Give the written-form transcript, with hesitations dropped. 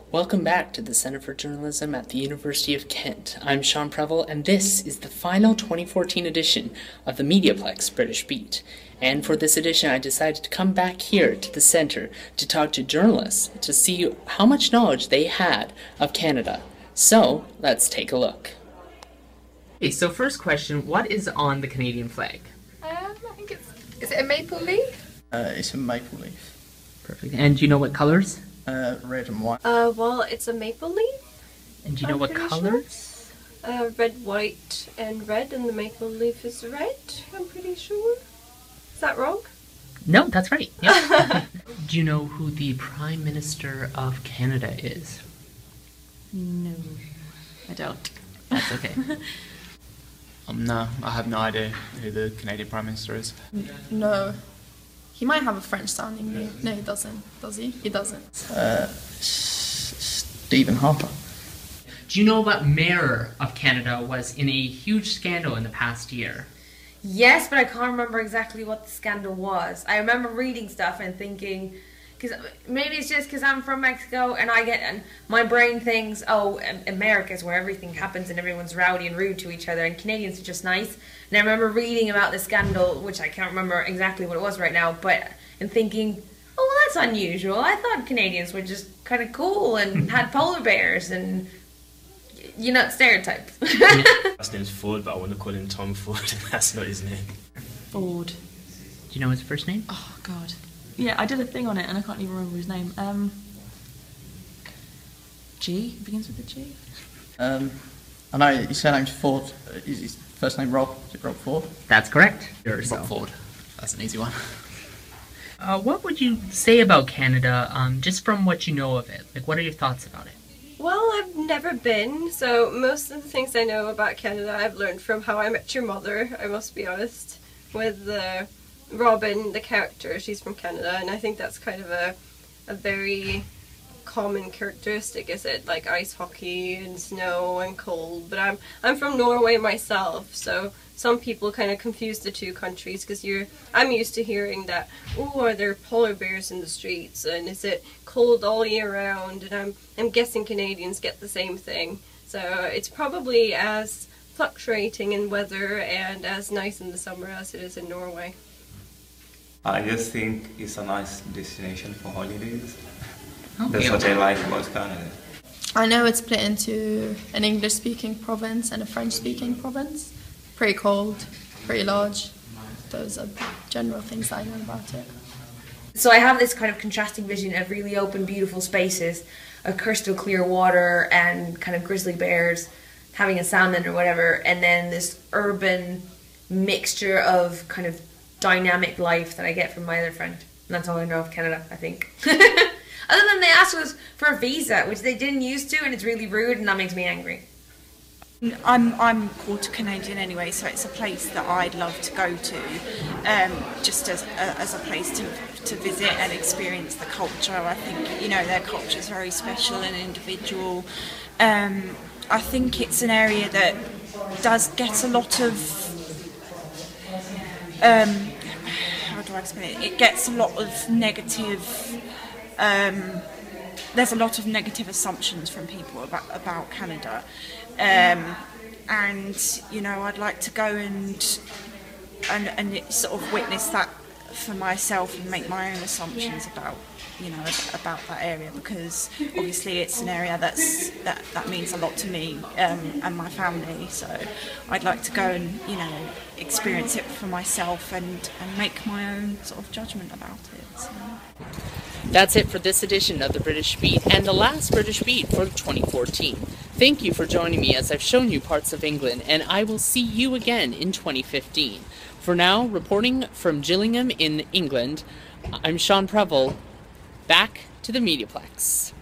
Welcome back to the Center for Journalism at the University of Kent. I'm Sean Preble, and this is the final 2014 edition of the MediaPlex British Beat. And for this edition, I decided to come back here to the center to talk to journalists to see how much knowledge they had of Canada. So, let's take a look. Okay, so first question, what is on the Canadian flag? I think is it a maple leaf? It's a maple leaf. Perfect. And do you know what colors? Red and white. Well, it's a maple leaf. And do you know what colors? Sure. Red, white, and red, and the maple leaf is red, I'm pretty sure. Is that wrong? No, that's right. Yep. Do you know who the Prime Minister of Canada is? No, I don't. That's okay. No, I have no idea who the Canadian Prime Minister is. No. He might have a French-sounding name. No, he doesn't. Does he? He doesn't. Stephen Harper. Do you know what Mayor of Canada was in a huge scandal in the past year? Yes, but I can't remember exactly what the scandal was. I remember reading stuff and thinking, because maybe it's just because I'm from Mexico and my brain thinks, oh, America's where everything happens and everyone's rowdy and rude to each other, and Canadians are just nice. And I remember reading about the scandal, which I can't remember exactly what it was right now, and thinking, oh, well, that's unusual. I thought Canadians were just kind of cool and had polar bears and, you know, stereotypes. His name's Ford, but I want to call him Tom Ford, and that's not his name. Ford. Do you know his first name? Oh, God. Yeah, I did a thing on it and I can't even remember his name. G? It begins with a G? I know his surname's Ford. Is his first name Rob? Is it Rob Ford? That's correct. Rob Ford. That's an easy one. What would you say about Canada, just from what you know of it? Like, what are your thoughts about it? Well, I've never been, so most of the things I know about Canada I've learned from How I Met Your Mother, I must be honest, with Robin, the character. She's from Canada, and I think that's kind of a very common characteristic, is it? Like ice hockey and snow and cold. But I'm from Norway myself, so some people kind of confuse the two countries, because I'm used to hearing that, oh, are there polar bears in the streets, and is it cold all year round? And I'm guessing Canadians get the same thing. So it's probably as fluctuating in weather and as nice in the summer as it is in Norway. I just think it's a nice destination for holidays. Okay. That's what I like about Canada. I know it's split into an English-speaking province and a French-speaking province. Pretty cold, pretty large. Those are general things that I know about it. So I have this kind of contrasting vision of really open, beautiful spaces, a crystal clear water, and kind of grizzly bears having a salmon or whatever, and then this urban mixture of kind of dynamic life that I get from my other friend. And that's all I know of Canada, I think. Other than they asked us for a visa, which they didn't used to, and it's really rude, and that makes me angry. I'm quarter Canadian anyway, so it's a place that I'd love to go to, just as a place to visit and experience the culture. I think, you know, their culture is very special and individual. I think it's an area that does get a lot of how do I explain it? It gets a lot of negative. There's a lot of negative assumptions from people about Canada, and you know, I'd like to go and sort of witness that for myself and make my own assumptions about, you know, about that area, because obviously it's an area that means a lot to me and my family. So I'd like to go and, you know, experience it for myself and make my own sort of judgment about it. So. That's it for this edition of the British Beat, and the last British Beat for 2014. Thank you for joining me as I've shown you parts of England, and I will see you again in 2015. For now, reporting from Gillingham in England, I'm Sean Preble. Back to the MediaPlex.